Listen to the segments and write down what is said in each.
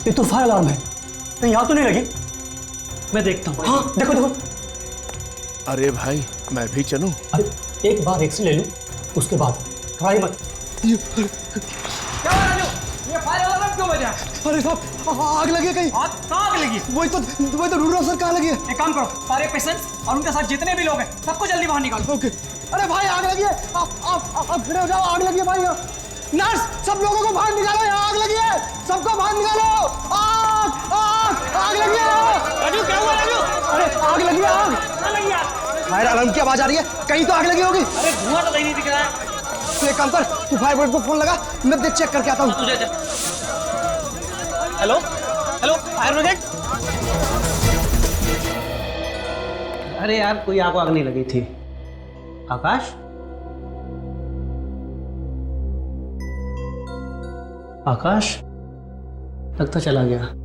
ये तो fire alarm है, कहीं यहाँ तो नहीं लगी? मैं देखता हूँ। हाँ देखो देखो। अरे भाई मैं भी चलूं? अरे एक बार एक्स ले लूं, उसके बाद ट्राई मत। क्या राजू, ये फायर अलार्म क्यों बजा? अरे साहब आग लगी है कहीं। कहाँ आग लगी? वही तो ढूंढ रहा हूँ सर, कहाँ लगी है? एक काम करो, सारे पेशेंट्स और उनके साथ जितने भी लोग हैं सबको जल्दी बाहर निकालो। ओके। अरे भाई आग लगी है, आप खड़े हो जाओ, आग लगी है भाई। नर्स सब लोगों को बाहर निकालो, यहाँ आग लगी है, सबको बाहर निकालो। आग आग आग लगी है। राजू क्या हुआ राजू? अरे आग लगी है, आग कहाँ लगी आग? फायर अलार्म की आवाज आ रही है, कहीं तो आग लगी होगी। अरे धुआं तो नहीं दिख रहा है। तू एक काम कर, तू फायर ब्रिगेड को फोन लगा, मैं देख चेक करके आता हूँ। Hello hello fire brigade. अरे यार कोई आग वाग नहीं लगी थी। आकाश, आकाश लगता चला गया।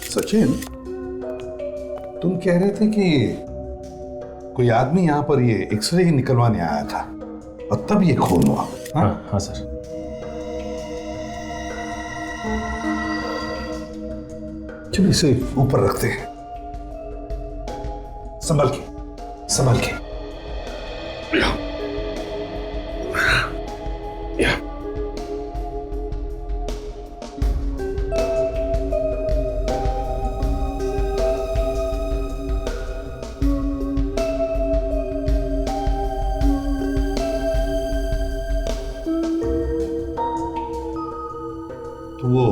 सचिन, तुम कह रहे थे कि कोई आदमी यहाँ पर ये एक्सरे निकलवाने आया था और तब ये खून हुआ। हाँ हाँ सर। चलो इसे ऊपर रखते हैं, संभल के संभल के। तो वो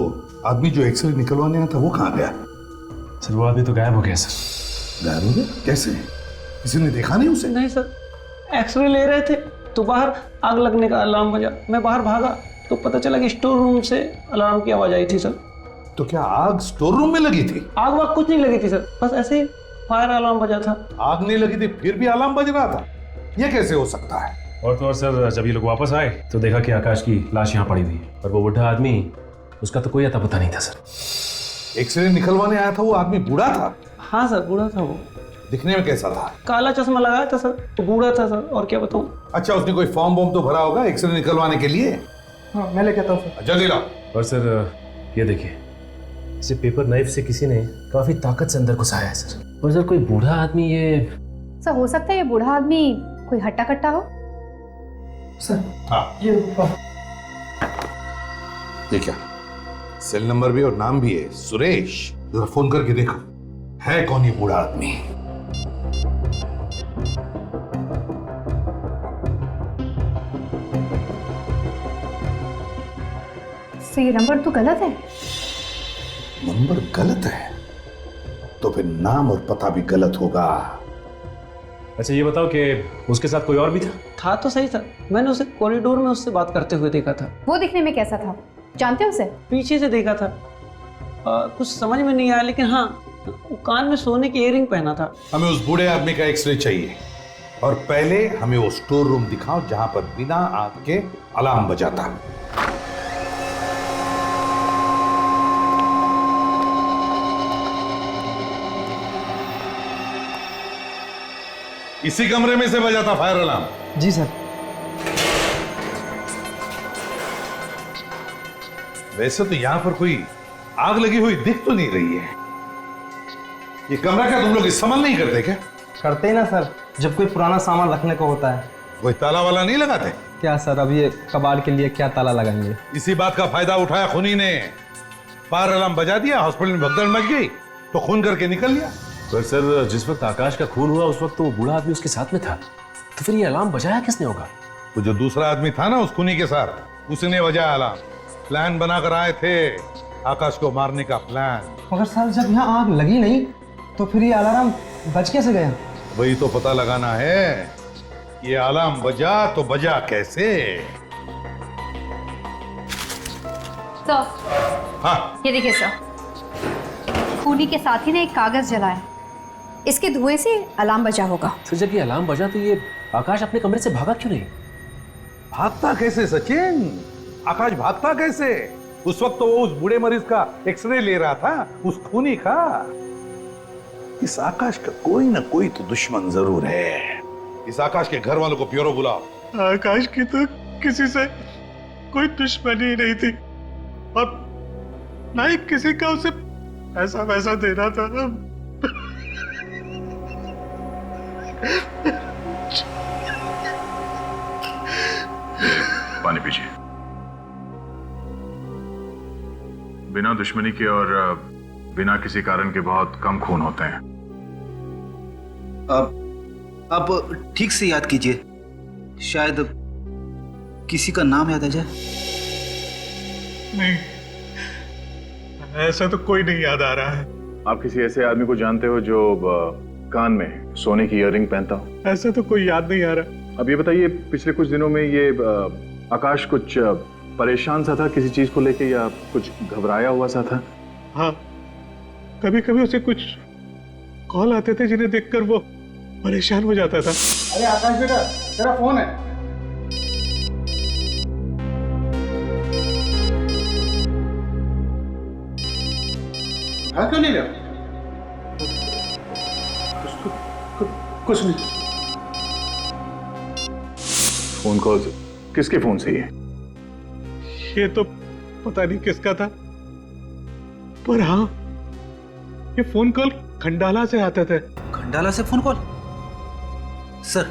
आदमी जो एक्सरे निकलवाने आया था वो कहाँ गया? सर वो आदमी तो गायब हो गया सर। गायब हो गया? कैसे? किसी ने देखा नहीं उसे? नहीं सर, एक्सरे ले रहे थे तो बाहर आग लगने का अलार्म बजा। मैं बाहर भागा तो पता चला कि स्टोर रूम से अलार्म की आवाज आई थी सर। तो क्या आग स्टोर रूम में लगी थी? आग वाग कुछ नहीं लगी थी सर, बस ऐसे ही फायर अलार्म बजा था। आग नहीं लगी थी फिर भी अलार्म बज रहा था, ये कैसे हो सकता है? और तो और सर जब ये लोग वापस आए तो देखा कि आकाश की लाश यहाँ पड़ी हुई है और वो बुढ़ा आदमी, उसका तो कोई अता पता नहीं था सर। एक्सरे निकलवाने आया था वो आदमी बूढ़ा था? हाँ सर बूढ़ा था वो। दिखने में कैसा था? काला चश्मा लगाया था सर, तो बूढ़ा था सर, और क्या बताऊं। अच्छा उसने कोई फॉर्म वॉर्म तो भरा होगा एक्सरे निकलवाने के लिए? हाँ मैं लेके आता हूँ सर। जल्दी लाओ। और सर ये देखिए, इसे पेपर नाइफ से किसी ने काफी ताकत से अंदर घुसाया है सर। और सर कोई बूढ़ा आदमी ये सर हो सकता है ये बूढ़ा आदमी कोई हट्टा कट्टा हो। सर हाँ ये ये क्या, सेल नंबर भी और नाम भी है सुरेश। जरा फोन करके देखो है कौन ये बूढ़ा आदमी। सर ये नंबर तो गलत है। नंबर गलत है तो फिर नाम और पता भी गलत होगा। अच्छा ये बताओ कि उसके साथ कोई और भी था? था तो सही सर, मैंने उसे कॉरिडोर में उससे बात करते हुए देखा था। वो दिखने में कैसा था, जानते हो उसे? पीछे से देखा था। कुछ समझ में नहीं आया, लेकिन हाँ वो कान में सोने की इयररिंग पहना था। हमें उस बूढ़े आदमी का एक्सरे चाहिए और पहले हमें वो स्टोर रूम दिखाओ जहां पर बिना आग के अलार्म बजाता। इसी कमरे में से बजा था फायर अलार्म? जी सर। वैसे तो यहां पर कोई आग लगी हुई दिख तो नहीं रही है। ये कमरा क्या तुम लोग इस्तेमाल नहीं करते क्या? करते ही ना सर, जब कोई पुराना सामान रखने को होता है। कोई ताला वाला नहीं लगाते क्या सर, अब ये कबाड़ के लिए क्या ताला लगाएंगे? इसी बात का फायदा उठाया खूनी ने, फायर अलार्म बजा दिया, हॉस्पिटल में भगदड़ मच गई तो खून करके निकल लिया। पर सर जिस वक्त आकाश का खून हुआ उस वक्त तो वो बूढ़ा आदमी उसके साथ में था, तो फिर ये अलार्म बजाया किसने होगा? वो जो दूसरा आदमी था ना उस खूनी के साथ, उसने बजाया अलार्म। प्लान बनाकर आए थे आकाश को मारने का प्लान। मगर सर जब यहाँ आग लगी नहीं तो फिर ये अलार्म बज कैसे गया? वही तो पता लगाना है, ये अलार्म बजा तो बजा कैसे। सर, हाँ ये देखिए सर, खूनी के साथी ने एक कागज जलाया। इसके धुएं से अलार्म बजा होगा। फिर जब ये अलार्म बजा तो ये आकाश अपने कमरे से भागा क्यों नहीं? भागता कैसे सचिन? आकाश भागता कैसे? उस वक्त तो वो उस बूढ़े मरीज का एक्सरे ले रहा था, उस खूनी का। इस आकाश का कोई ना कोई तो दुश्मन जरूर है। इस आकाश के घर वालों को ब्यूरो बुलाओ। आकाश की तो किसी से कोई दुश्मनी नहीं थी और ना ही किसी का उसे पैसा वैसा देना था। पानी पीजिए। बिना दुश्मनी के और बिना किसी कारण के बहुत कम खून होते हैं। अब ठीक से याद कीजिए, शायद किसी का नाम याद आ जाए। नहीं, ऐसा तो कोई नहीं याद आ रहा है। आप किसी ऐसे आदमी को जानते हो जो कान में सोने की ईयररिंग पहनता हो? ऐसा तो कोई याद नहीं आ रहा। अब ये बताइए, पिछले कुछ दिनों में ये आकाश कुछ परेशान सा था किसी चीज को लेके, या कुछ घबराया हुआ सा था? हाँ, कभी कभी उसे कुछ कॉल आते थे जिन्हें देखकर वो परेशान हो जाता था। अरे आकाश बेटा, तेरा फोन है। हाँ, क्यों नहीं लिया? कुछ नहीं। फोन कॉल किसके फोन से ये तो पता नहीं किसका था, पर हाँ, ये फोन कॉल खंडाला से आते थे। खंडाला से फोन कॉल? सर,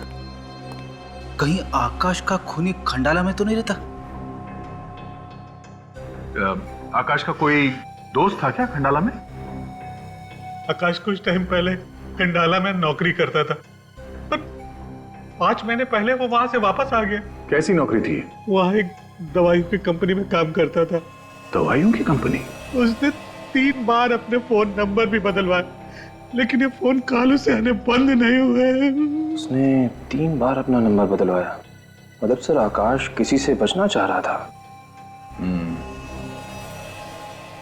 कहीं आकाश का खूनी खंडाला में तो नहीं रहता? आकाश का कोई दोस्त था क्या खंडाला में? आकाश कुछ टाइम पहले खंडाला में नौकरी करता था, पर 5 महीने पहले वो वहां से वापस आ गया। कैसी नौकरी थी? वहां एक दवाई की कंपनी में काम करता था। दवाइयों की कंपनी? उसने 3 बार अपने फोन नंबर भी बदलवाए, लेकिन ये फोन कॉल से आने बंद नहीं हुए। उसने 3 बार अपना नंबर बदलवाया। मतलब सर, आकाश किसी से बचना चाह रहा था।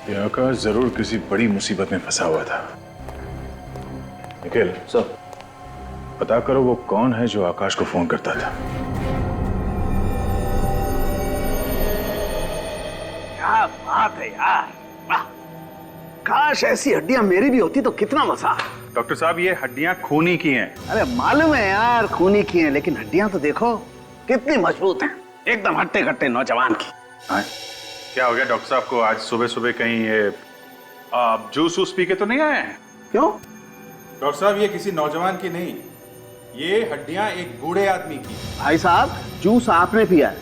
ये आकाश जरूर किसी बड़ी मुसीबत में फंसा हुआ था। निखिल सर, पता करो वो कौन है जो आकाश को फोन करता था। क्या बात है यार, वाह! काश ऐसी हड्डियां मेरी भी होती तो कितना मजा। डॉक्टर साहब, ये हड्डियां खूनी की हैं। अरे मालूम है यार, खूनी की हैं, लेकिन हड्डियां तो देखो कितनी मजबूत हैं, एकदम हट्टे कट्टे नौजवान की। क्या हो गया डॉक्टर साहब को? आज सुबह सुबह कहीं ये जूस वूस पी के तो नहीं आए हैं? क्यों? डॉक्टर साहब, ये किसी नौजवान की नहीं, ये हड्डियां एक बूढ़े आदमी की। भाई साहब, जूस आपने पिया है,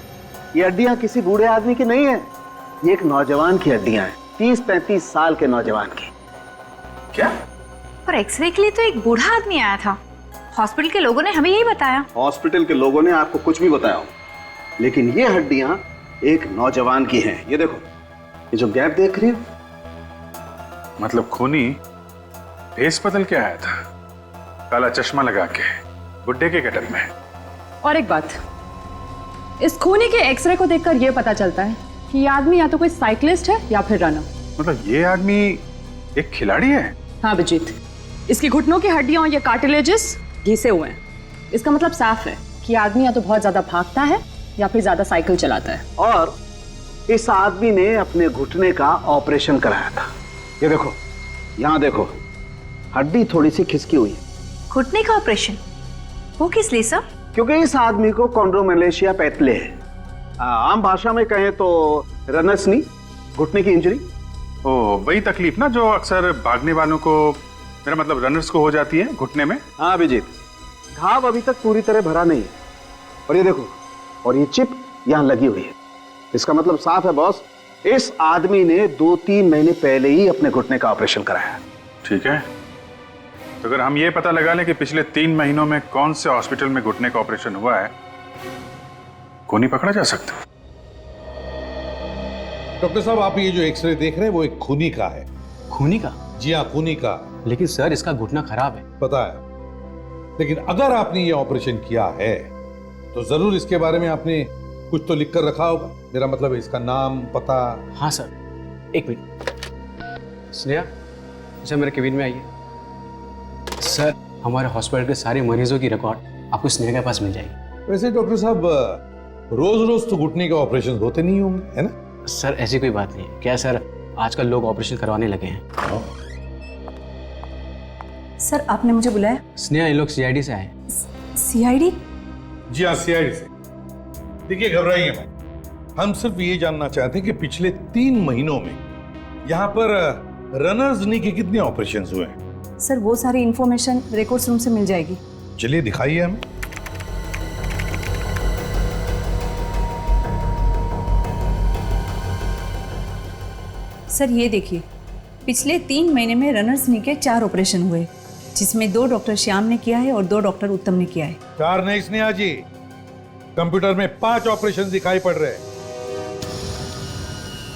ये हड्डियां किसी बूढ़े आदमी की नहीं है, ये एक नौजवान की हड्डियां हैं, 30-35 साल के नौजवान की। क्या? पर एक्सरे के लिए तो एक बूढ़ा आदमी आया था। हॉस्पिटल के लोगों ने हमें यही बताया। हॉस्पिटल के लोगों ने आपको कुछ भी बताया हो, लेकिन ये हड्डियां एक नौजवान की हैं। ये देखो, ये जो गैप देख रही हो, मतलब खूनी भेस बदल के आया था, काला चश्मा लगा के, बुड्ढे के गेटअप में। और एक बात, इस खूनी के एक्सरे को देखकर यह पता चलता है कि ये आदमी या तो कोई साइकिलिस्ट है या फिर रनर। मतलब ये आदमी एक खिलाड़ी है? हाँ अभिजीत, इसकी घुटनों की हड्डियां और ये कार्टिलेजेस घिसे हुए हैं। इसका मतलब साफ है कि आदमी या तो बहुत ज्यादा भागता है या फिर ज्यादा साइकिल चलाता है। और इस आदमी ने अपने घुटने का ऑपरेशन कराया था। ये देखो, यहाँ देखो, हड्डी थोड़ी सी खिसकी हुई है। घुटने का ऑपरेशन? वो किस लिए सर? क्योंकि इस आदमी को कॉन्ड्रोमेलेशिया पैथले है। आम भाषा में कहें तो रनर्स नी, घुटने की इंजरी। ओ, वही तकलीफ ना जो अक्सर भागने वालों को, मेरा मतलब रनर्स को हो जाती है घुटने में। हाँ अभिजीत, घाव अभी तक पूरी तरह भरा नहीं है। और ये देखो, और ये चिप यहाँ लगी हुई है। इसका मतलब साफ है बॉस, इस आदमी ने 2-3 महीने पहले ही अपने घुटने का ऑपरेशन कराया। ठीक है, तो अगर हम ये पता लगा लें कि पिछले 3 महीनों में कौन से हॉस्पिटल में घुटने का ऑपरेशन हुआ है, खूनी पकड़ा जा सकता है। डॉक्टर साहब, आप ये जो एक्सरे देख रहे हैं वो एक खूनी का है। खूनी का? जी हाँ, खूनी का। लेकिन सर, इसका घुटना खराब है। पता है, लेकिन अगर आपने ये ऑपरेशन किया है तो जरूर इसके बारे में आपने कुछ तो लिख कर रखा होगा। मेरा मतलब है इसका नाम, पता। हाँ सर, एक मिनट स्नेहा, अच्छा मेरे केबिन में आइए। सर, हमारे हॉस्पिटल के सारे मरीजों की रिकॉर्ड आपको स्नेहा के पास मिल जाएगी। वैसे डॉक्टर साहब, रोज रोज तो घुटने के ऑपरेशन होते नहीं होंगे, है ना? सर ऐसी कोई बात नहीं है। क्या सर, आजकल लोग ऑपरेशन करवाने लगे हैं। सर आपने मुझे बुलाया? स्नेहा, ये लोग सीआईडी से आए। सीआईडी? जी हाँ, सीआईडी से। देखिए, घबराइए मत। हम सिर्फ ये जानना चाहते हैं कि पिछले 3 महीनों में यहाँ पर रनर्स नी के कितने ऑपरेशन हुए हैं। सर वो सारी इंफॉर्मेशन रिकॉर्ड्स रूम से मिल जाएगी। चलिए दिखाइए हमें। सर ये देखिए, पिछले 3 महीने में रनर्स नी के 4 ऑपरेशन हुए, जिसमें 2 डॉक्टर श्याम ने किया है और 2 डॉक्टर उत्तम ने किया है। 4 नहीं स्नेहा जी, कंप्यूटर में 5 ऑपरेशन दिखाई पड़ रहे हैं।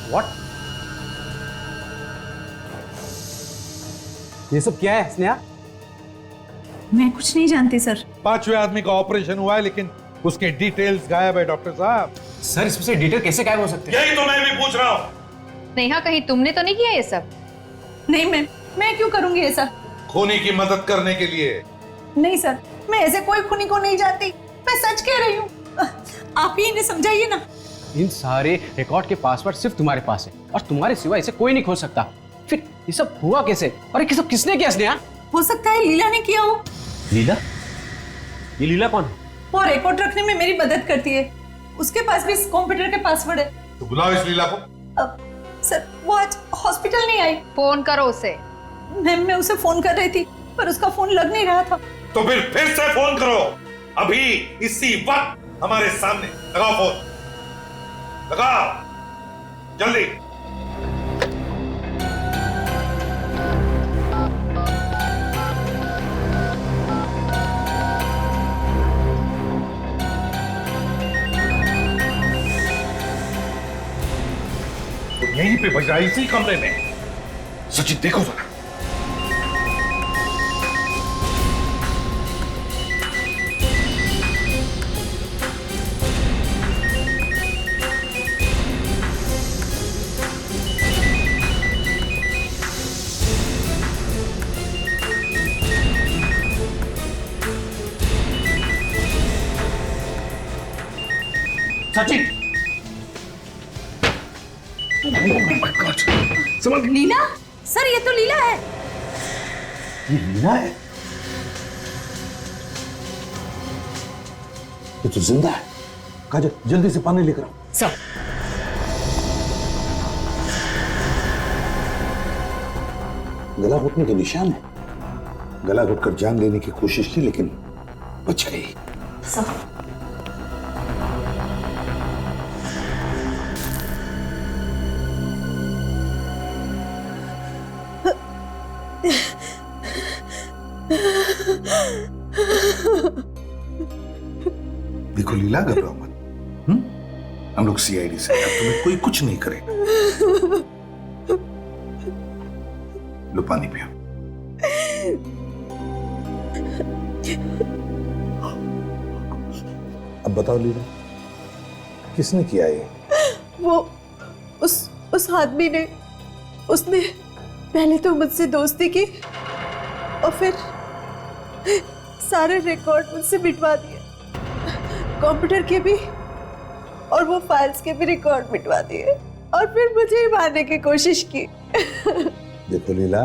व्हाट? ये सब क्या है स्नेहा? मैं कुछ नहीं जानती सर। 5वें आदमी का ऑपरेशन हुआ है, लेकिन उसके डिटेल्स गायब है डॉक्टर साहब। सर इसमें से डिटेल कैसे गायब हो सकते हैं? यही तो मैं भी पूछ रहा हूँ। नेहा, कहीं तुमने तो नहीं किया ये सब? नहीं मैं क्यों करूंगी ऐसा? खूनी की मदद करने के लिए। नहीं सर, मैं ऐसे कोई खूनी को नहीं जानती, मैं सच कह रही हूँ। आप ही इन्हें समझाइए ना। इन सारे रिकॉर्ड के पासवर्ड सिर्फ तुम्हारे पास है और तुम्हारे सिवा इसे कोई नहीं खोल सकता। फिर ये सब हुआ कैसे और ये सब किसने किया स्नेहा? हो सकता है लीला ने किया हो। लीला? ये लीला कौन है? वो रिकॉर्ड रखने में मेरी मदद करती है, उसके पास भी इस कंप्यूटर के पासवर्ड है। तो बुलाओ इस लीला को। सर वो आज हॉस्पिटल नहीं आई। फोन करो उसे। मैम, मैं उसे फोन कर रही थी पर उसका फोन लग नहीं रहा था। तो फिर से फोन करो, अभी इसी वक्त हमारे सामने। लगाओ फोन, लगाओ जल्दी। यहीं पे बज रहा है, इसी कमरे में। सचिन देखो जरा। सचिन! लीला? सर ये तो लीला है। ये लीला है? ये तो जिंदा है। काजल, जल्दी से पानी लेकर आओ। सर गला घुटने के निशान है। गला घुटकर जान लेने की कोशिश की लेकिन बच गई। सर देखो लीला, घबराओ मत। हम लोग सीआईडी से हैं, तुम्हें कोई कुछ नहीं करेगा। लो पानी पियो। अब बताओ लीला, किसने किया ये? वो उस आदमी ने, उसने पहले तो मुझसे दोस्ती की और फिर सारे रिकॉर्ड मुझसे मिटवा दिए, कंप्यूटर के भी और वो फाइल्स के भी रिकॉर्ड मिटवा दिए और फिर मुझे ही मारने की कोशिश की। देखो लीला,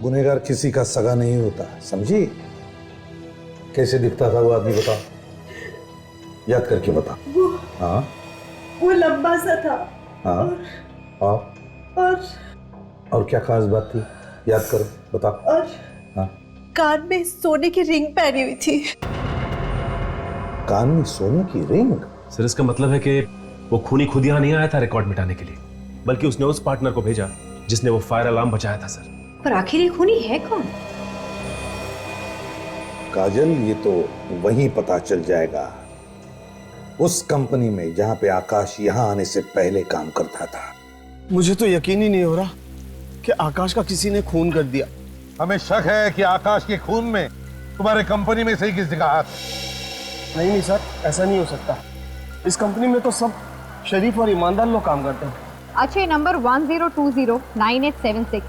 गुनहगार किसी का सगा नहीं होता, समझी? कैसे दिखता था वो आदमी बताओ, याद करके बताओ। हाँ, वो लंबा सा था। हाँ, और क्या खास बात थी, याद करो, बताओ। और हाँ, कान में सोने की रिंग पहनी हुई थी। कान में सोने की रिंग? सर इसका मतलब है कि वो खूनी खुद यहाँ नहीं आया था रिकॉर्ड मिटाने के लिए, बल्कि उसने उस पार्टनर को भेजा जिसने वो फायर अलार्म बचाया था। सर पर आखिर ये खूनी है कौन? काजल, ये तो वहीं पता चल जाएगा, उस कंपनी में जहां पे आकाश यहां आने से पहले काम करता था। मुझे तो यकीन ही नहीं हो रहा कि आकाश का किसी ने खून कर दिया। हमें शक है कि आकाश के खून में तुम्हारे कंपनी में से ही किसी का हाथ है। नहीं सर, ऐसा नहीं हो सकता। इस कंपनी में तो सब शरीफ और ईमानदार लोग काम करते हैं। अच्छा, ये नंबर 10209876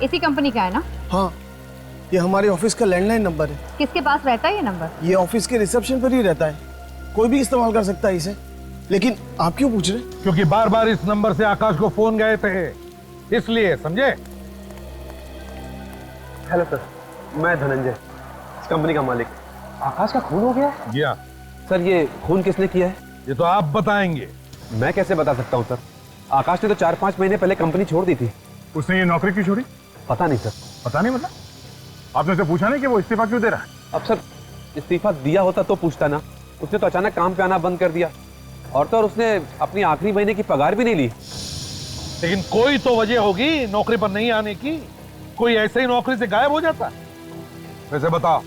इसी कंपनी का है ना? हाँ, ये हमारे ऑफिस का लैंडलाइन नंबर है। किसके पास रहता है ये नंबर? ये ऑफिस के रिसेप्शन पर ही रहता है, कोई भी इस्तेमाल कर सकता है इसे। लेकिन आप क्यों पूछ रहे? क्योंकि बार बार इस नंबर से आकाश को फोन गए थे, इसलिए, समझे? हेलो सर, मैं धनंजय, इस कंपनी का मालिक। आकाश का खून हो गया? जी हाँ। सर, ये खून किसने किया है? ये तो आप बताएंगे। मैं कैसे बता सकता हूँ सर? आकाश ने तो 4-5 महीने पहले कंपनी छोड़ दी थी। उसने ये नौकरी क्यों छोड़ी? पता नहीं सर। पता नहीं मतलब? आपने उसे पूछा नहीं कि वो इस्तीफा क्यों दे रहा है? अब सर, इस्तीफा दिया होता तो पूछता ना। उसने तो अचानक काम पे आना बंद कर दिया, और तो और उसने अपनी आखिरी महीने की पगार भी नहीं ली। लेकिन कोई तो वजह होगी नौकरी पर नहीं आने की। कोई ऐसे ही नौकरी से गायब हो जाता? वैसे बताओ,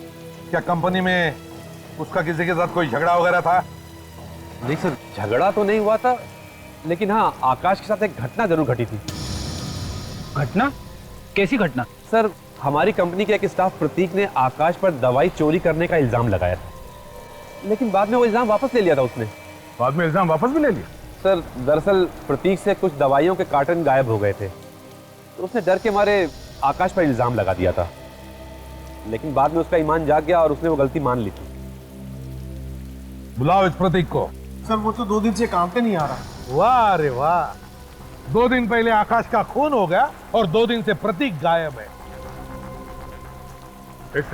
क्या कंपनी में उसका किसी के साथ कोई झगड़ा वगैरह था? नहीं सर, झगड़ा तो नहीं हुआ था, लेकिन हाँ, आकाश के साथ एक घटना जरूर घटी थी। घटना? कैसी घटना? सर, हमारी कंपनी के एक स्टाफ प्रतीक ने आकाश पर दवाई चोरी करने का इल्जाम लगाया था, लेकिन बाद में वो इल्जाम वापस ले लिया था उसने। बाद में इल्जाम वापस भी ले लिया? सर, दरअसल प्रतीक से कुछ दवाइयों के कार्टन गायब हो गए थे, तो उसने डर के मारे आकाश पर इल्जाम लगा दिया था, लेकिन बाद में उसका ईमान जाग गया और उसने वो गलती मान ली थी। बुलाओ इस प्रतीक को। सर, वो तो 2 दिन से काम पे नहीं आ रहा। वाह रे वाह, 2 दिन पहले आकाश का खून हो गया और 2 दिन से प्रतीक गायब है। इस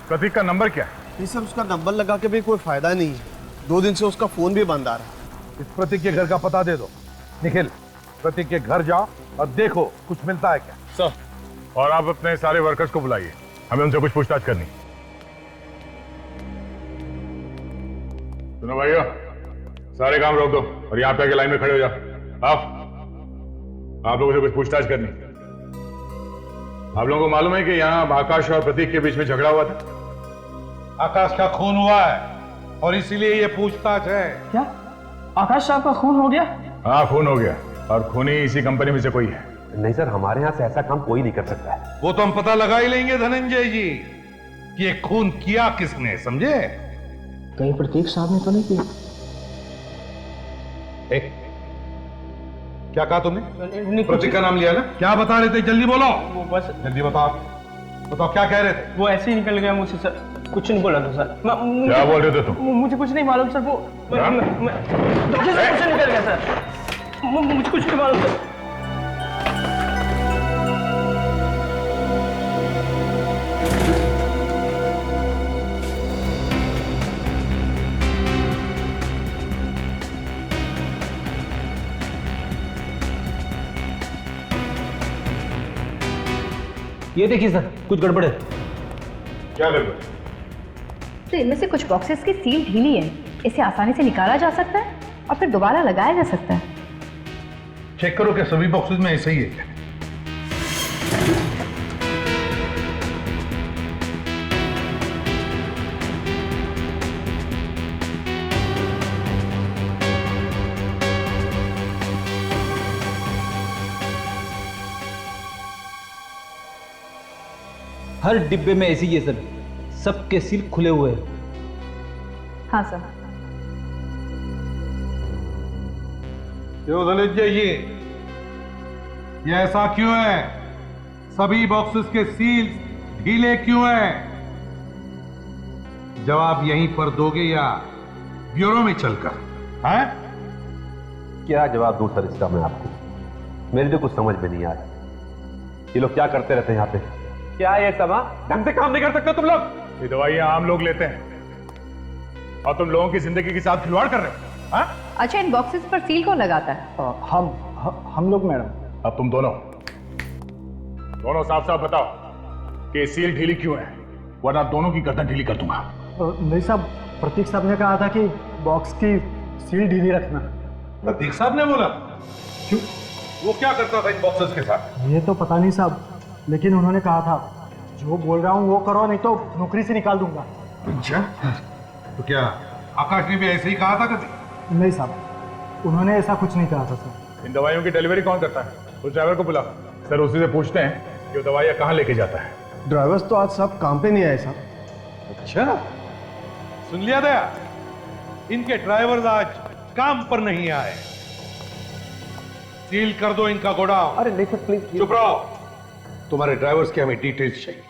प्रतीक का नंबर क्या है? नहीं सर, उसका नंबर लगा के भी कोई फायदा नहीं है। 2 दिन से उसका फोन भी बंद आ रहा है। इस प्रतीक के घर का पता दे दो। निखिल, प्रतीक के घर जाओ और देखो कुछ मिलता है क्या। सर, और आप अपने सारे वर्कर्स को बुलाइए, हमें उनसे कुछ पूछताछ करनी। सुनो भाइयों, सारे काम रोक दो और यहाँ पे आके लाइन में खड़े हो जाओ। आप लोगों से कुछ पूछताछ करनी। आप लोगों को मालूम है कि यहाँ आकाश और प्रतीक के बीच में झगड़ा हुआ था? आकाश का खून हुआ है और इसीलिए ये पूछताछ है। क्या आकाश साहब का खून हो गया? हाँ, खून हो गया, और खूनी इसी कंपनी में से कोई है। नहीं सर, हमारे यहाँ से ऐसा काम कोई नहीं कर सकता है। वो तो हम पता लगा ही लेंगे धनंजय जी कि ये खून किया किसने, समझे? कहीं प्रतीक साहब ने तो नहीं किया? क्या कहा तुमने? प्रतीक का नाम लिया ना? क्या बता रहे थे? जल्दी बोलो। वो बस जल्दी बताओ, बताओ क्या कह रहे थे? वो ऐसे ही निकल गया मुझसे सर, कुछ नहीं बोला था सर। क्या बोल रहे थे तुम? मुझे कुछ नहीं मालूम सर, वो कुछ निकल गया सर, मुझे कुछ नहीं मालूम सर। ये देखिए सर, कुछ गड़बड़ है। क्या गड़बड़? तो इनमें से कुछ बॉक्सेस की सील ढीली है, इसे आसानी से निकाला जा सकता है और फिर दोबारा लगाया जा सकता है। चेक करो कि सभी बॉक्सेस में ऐसा ही है क्या? हर डिब्बे में ऐसी है सर, सबके सील खुले हुए हैं। हाँ सर। क्यों धनंजय जी, ये ऐसा क्यों है? सभी बॉक्सेस के सील ढीले क्यों हैं? जवाब यहीं पर दोगे या ब्यूरो में चलकर? हैं? क्या जवाब दूं सर इसका मैं आपको? मेरी तो कुछ समझ में नहीं आ रहा। ये लोग क्या करते रहते हैं यहाँ पे? क्या है ये सब? ढंग से काम नहीं कर सकते तुम लोग? ये दवाइयां आम लोग लेते हैं और तुम लोगों की जिंदगी के साथ खिलवाड़ कर रहे हो। हाँ? अच्छा, इन बॉक्सेस पर सील कौन लगाता है? हम लोग मैडम। अब तुम दोनों साफ साफ बताओ कि सील ढीली क्यों है, वरना दोनों की गर्दन ढीली कर दूंगा। नहीं साहब, प्रतीक साहब ने कहा था कि बॉक्स की सील ढीली रखना। प्रतीक साहब ने बोला? क्यों? वो क्या करता था इन बॉक्सेस के साथ? ये तो पता नहीं साहब, लेकिन उन्होंने कहा था जो बोल रहा हूँ वो करो, नहीं तो नौकरी से निकाल दूंगा। अच्छा, तो क्या आकाश ने भी ऐसे ही कहा था कभी? नहीं साहब, उन्होंने ऐसा कुछ नहीं कहा था सर। इन दवाइयों की डिलीवरी कौन करता है? उस ड्राइवर को बुला सर, उसी से पूछते हैं कि वो दवाइयाँ कहाँ लेके जाता है। ड्राइवर्स तो आज सब काम पे नहीं आए साहब। अच्छा, सुन लिया दया, इनके ड्राइवर्स आज काम पर नहीं आए। सील कर दो इनका गोडाउन। अरे नहीं सर प्लीज। चुप रहो। तुम्हारे ड्राइवर्स के हमें डिटेल्स चाहिए,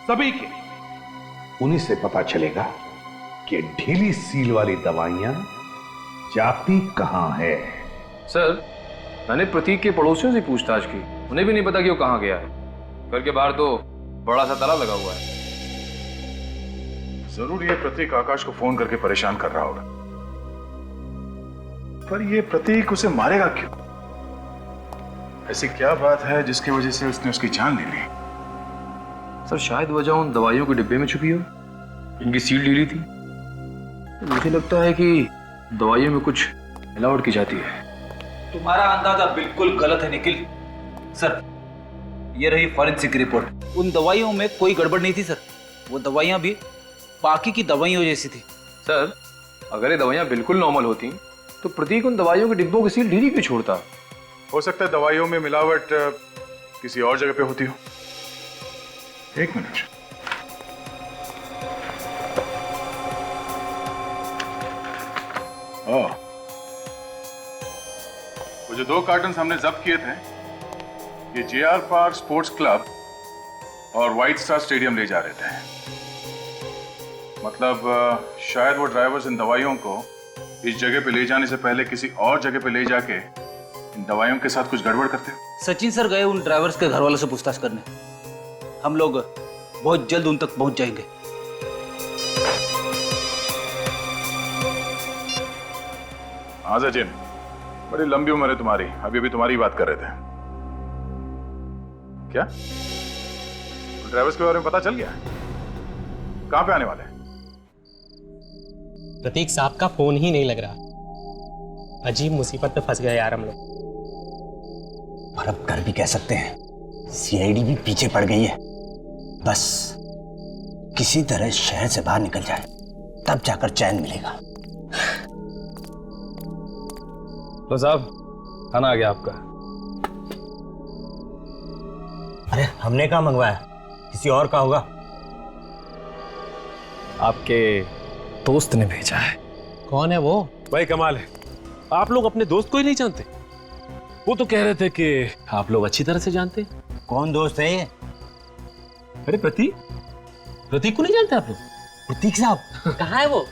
सभी के। उन्हीं से पता चलेगा कि ढीली सील वाली दवाइयां जाती कहां है। सर मैंने प्रतीक के पड़ोसियों से पूछताछ की, उन्हें भी नहीं पता कि वो कहां गया है। घर के बाहर तो बड़ा सा ताला लगा हुआ है। जरूर ये प्रतीक आकाश को फोन करके परेशान कर रहा होगा, पर ये प्रतीक उसे मारेगा क्यों? ऐसी क्या बात है जिसकी वजह से उसने उसकी जान ले ली? सर शायद वजह उन दवाइयों के डिब्बे में छुपी हो, इनकी सील ढीली थी। तो मुझे लगता है कि दवाइयों में कुछ मिलावट की जाती है। तुम्हारा अंदाजा बिल्कुल गलत है निखिल। सर ये रही फॉरेंसिक रिपोर्ट। उन दवाइयों में कोई गड़बड़ नहीं थी सर, वो दवाइयां भी बाकी की दवाइयों जैसी थी। सर अगर ये दवाइयां बिल्कुल नॉर्मल होती तो प्रतीक उन दवाइयों के डिब्बों की सील ढीली क्यों छोड़ता? हो सकता है दवाइयों में मिलावट किसी और जगह पे होती हो। एक मिनट। ओह, वो जो 2 कार्टन हमने जब्त किए थे, ये JR पार्क स्पोर्ट्स क्लब और व्हाइट स्टार स्टेडियम ले जा रहे थे। मतलब शायद वो ड्राइवर्स इन दवाइयों को इस जगह पे ले जाने से पहले किसी और जगह पे ले जाके इन दवाइयों के साथ कुछ गड़बड़ करते हो। सचिन सर गए उन ड्राइवर्स के घर वालों से पूछताछ करने। हम लोग बहुत जल्द उन तक पहुंच जाएंगे। हाँ सचिन, बड़ी लंबी उम्र है तुम्हारी, अभी अभी तुम्हारी बात कर रहे थे। क्या ड्राइवर्स के बारे में पता चल गया? कहां पे आने वाले हैं? प्रतीक साहब का फोन ही नहीं लग रहा। अजीब मुसीबत में फंस गए यार हम लोग। पर अब कर भी कह सकते हैं, CID भी पीछे पड़ गई है। बस किसी तरह शहर से बाहर निकल जाए, तब जाकर चैन मिलेगा। तो साहब खाना आ गया आपका। अरे हमने कहाँ मंगवाया, किसी और का होगा। आपके दोस्त ने भेजा है। कौन है वो? भाई कमाल है, आप लोग अपने दोस्त को ही नहीं जानते। वो तो कह रहे थे कि आप लोग अच्छी तरह से जानते हैं। कौन दोस्त है ये? अरे प्रतीक को नहीं जानते आप लोग? प्रतीक साहब कहाँ है वो?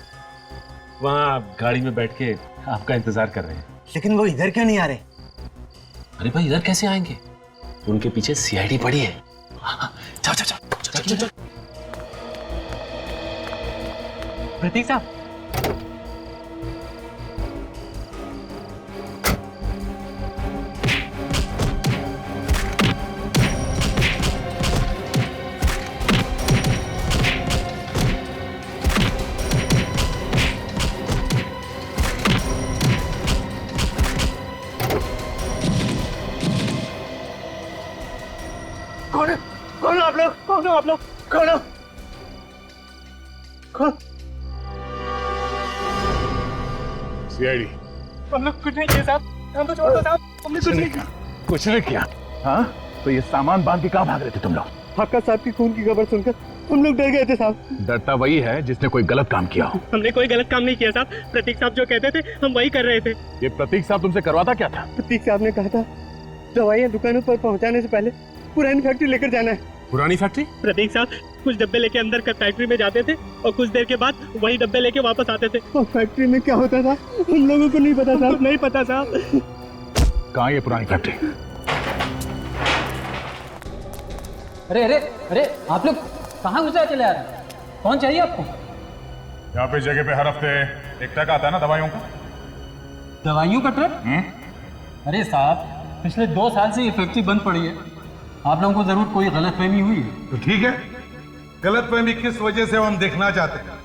वहाँ गाड़ी में बैठ के आपका इंतजार कर रहे हैं। लेकिन वो इधर क्यों नहीं आ रहे? अरे भाई इधर कैसे आएंगे, उनके पीछे CID पड़ी है। जाओ जाओ जाओ जाओ। प्रतीक साहब कौन हो आप लोग? कौन हो आप लोग? कौन हो? कौन? CID। हम लोग कुछ नहीं किए साहब, हम तो छोड़ दो साहब, हमने कुछ नहीं किया। कुछ नहीं किया? हाँ तो ये सामान बांध के कहाँ भाग रहे थे तुम लोग? आकाश साहब की खून की खबर सुनकर हम लोग डर गए थे साहब। डरता वही है जिसने कोई गलत काम किया हो। हमने कोई गलत काम नहीं किया साहब। प्रतीक साहब जो कहते थे हम वही कर रहे थे। ये प्रतीक साहब तुमसे करवाता क्या था? प्रतीक साहब ने कहा था दवाइयाँ दुकानों पर पहुँचाने से पहले पुरानी फैक्ट्री लेकर जाना है। पुरानी फैक्ट्री? प्रतीक साहब कुछ डब्बे लेके अंदर का फैक्ट्री में जाते थे और कुछ देर के बाद वही डब्बे लेके वापस आते थे। और फैक्ट्री में क्या होता था हम लोगों को नहीं पता साहब। नहीं पता साहब। कहाँ ये पुरानी फैक्ट्री? अरे अरे अरे आप लोग कहाँ गुजरा चले आ रहे हैं? कौन चाहिए आपको? यहाँ पे जगह पे हर हफ्ते एक ट्रक आता है ना दवाइयों का। दवाइयों का ट्रक? अरे साहब पिछले 2 साल से ये फैक्ट्री बंद पड़ी है, आप लोगों को जरूर कोई गलतफहमी हुई है। तो ठीक है, गलतफहमी किस वजह से हम देखना चाहते हैं।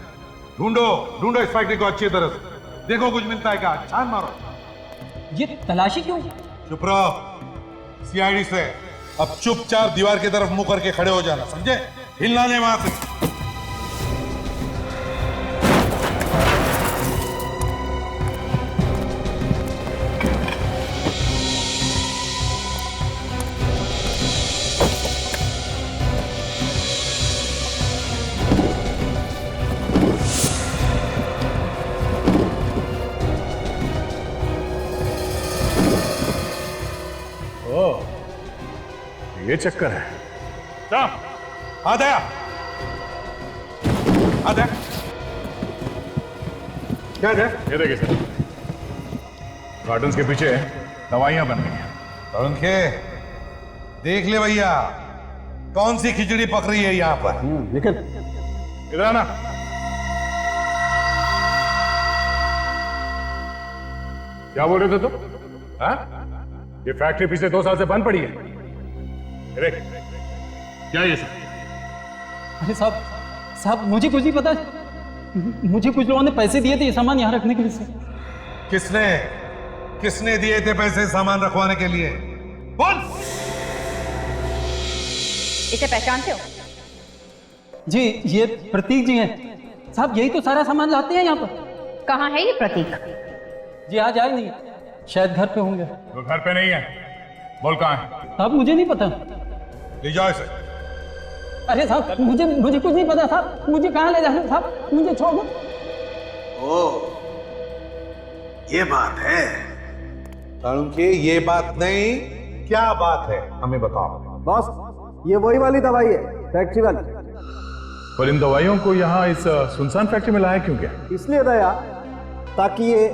ढूंढो इस फैक्ट्री को अच्छी तरह से, देखो कुछ मिलता है क्या, छान मारो। ये तलाशी क्यों? चुप रहो, CID से अब चुपचाप दीवार की तरफ मुंह करके खड़े हो जाना, समझे? हिलना नहीं वहां से। ये चक्कर है। जा, आ दया, आ दया। क्या है? ये देखिए सर, गार्डन्स के पीछे दवाइयां बन गई हैं। उनके देख ले भैया, कौन सी खिचड़ी पक रही है यहाँ पर। निकल इधर आना। क्या बोल रहे थे तुम? हाँ? ये फैक्ट्री पिछले 2 साल से बंद पड़ी है। देख, क्या ये सब? अरे साहब मुझे कुछ नहीं पता। मुझे कुछ लोगों ने पैसे दिए थे ये सामान यहाँ रखने के लिए। किसने दिए थे पैसे सामान रखवाने के लिए? बोल। इसे पहचानते हो? जी, ये प्रतीक जी हैं। साहब यही तो सारा सामान लाते हैं यहाँ पर। कहाँ है ये प्रतीक? जी आज आए नहीं, शायद घर पे होंगे। वो घर पे नहीं है। बोल कहाँ है? साहब मुझे नहीं पता। ले जाओ इसे। अरे साहब मुझे कुछ नहीं पता साहब। मुझे कहाँ ले जाना साहब? मुझे छोड़ दो। ओ, ये बात है। के ये बात नहीं, क्या बात है हमें बताओ। बॉस, ये वही वाली दवाई है, फैक्ट्री वाली। पर इन दवाइयों को यहाँ इस सुनसान फैक्ट्री में लाया क्यों क्या? इसलिए दया, ताकि ये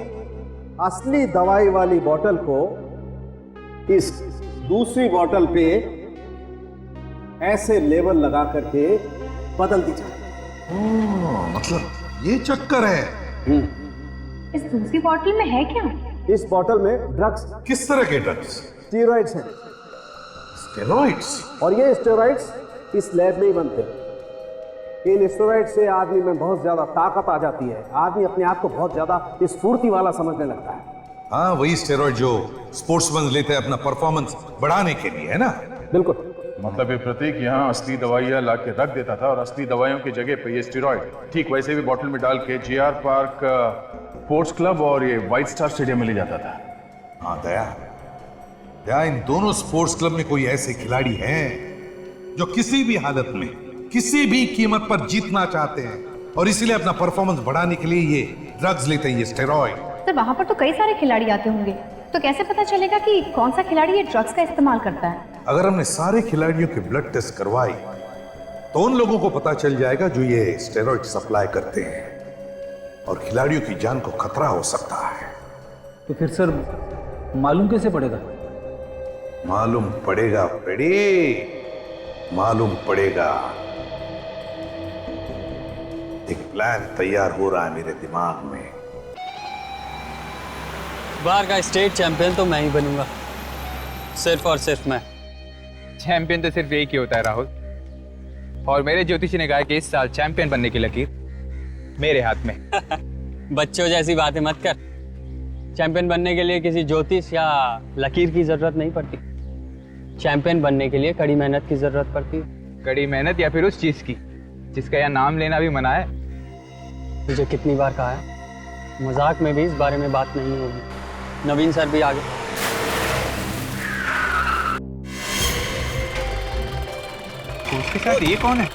असली दवाई वाली बोतल को इस दूसरी बोतल पे ऐसे लेबल लगा करके बदल दी जाए। मतलब ये चक्कर है। इस दूसरी बोतल में है क्या? इस बोतल में ड्रग्स। किस तरह के ड्रग्स? स्टेरॉइड्स हैं। स्टेरॉइड्स? और ये स्टेरॉइड्स इस लैब में ही बनते हैं। इन स्टेरॉइड से आदमी में बहुत ज्यादा ताकत आ जाती है। आदमी अपने आप को बहुत ज्यादा स्फूर्ति वाला समझने लगता है। हाँ, वही स्टेरॉइड जो स्पोर्ट्समैन लेते हैं अपना परफॉर्मेंस बढ़ाने के लिए, है ना? बिल्कुल। मतलब ये प्रतीक यहाँ असली दवाइयाँ ला के रख देता था और असली दवाइयों की जगह पे ये स्टेरॉइड ठीक वैसे भी बोतल में डाल के JR पार्क स्पोर्ट्स क्लब और ये व्हाइट स्टार स्टेडियम में ले जाता था। हाँ दया, इन दोनों स्पोर्ट्स क्लब में कोई ऐसे खिलाड़ी हैं जो किसी भी हालत में किसी भी कीमत पर जीतना चाहते हैं और इसीलिए अपना परफॉर्मेंस बढ़ाने के लिए ये ड्रग्स लेते हैं, ये स्टेरॉइड। सर वहाँ पर तो कई सारे खिलाड़ी आते होंगे, तो कैसे पता चलेगा कि कौन सा खिलाड़ी ये ड्रग्स का इस्तेमाल करता है? अगर हमने सारे खिलाड़ियों के ब्लड टेस्ट करवाई तो उन लोगों को पता चल जाएगा जो ये स्टेरॉइड सप्लाई करते हैं, और खिलाड़ियों की जान को खतरा हो सकता है। तो फिर सर मालूम कैसे पड़ेगा? मालूम पड़ेगा मालूम पड़ेगा। एक प्लान तैयार हो रहा है मेरे दिमाग में। बार का स्टेट चैंपियन तो मैं ही बनूंगा, सिर्फ और सिर्फ मैं। चैंपियन तो सिर्फ एक ही होता है राहुल, और मेरे ज्योतिषी ने कहा कि इस साल चैंपियन बनने की लकीर मेरे हाथ में। बच्चों जैसी बातें मत कर। चैंपियन बनने के लिए किसी ज्योतिष या लकीर की जरूरत नहीं पड़ती। चैंपियन बनने के लिए कड़ी मेहनत की जरूरत पड़ती है। कड़ी मेहनत या फिर उस चीज की जिसका यहाँ नाम लेना भी मना है। तुझे कितनी बार कहा है, मजाक में भी इस बारे में बात नहीं होगी। नवीन सर भी आगे। उसके साथ ये कौन है?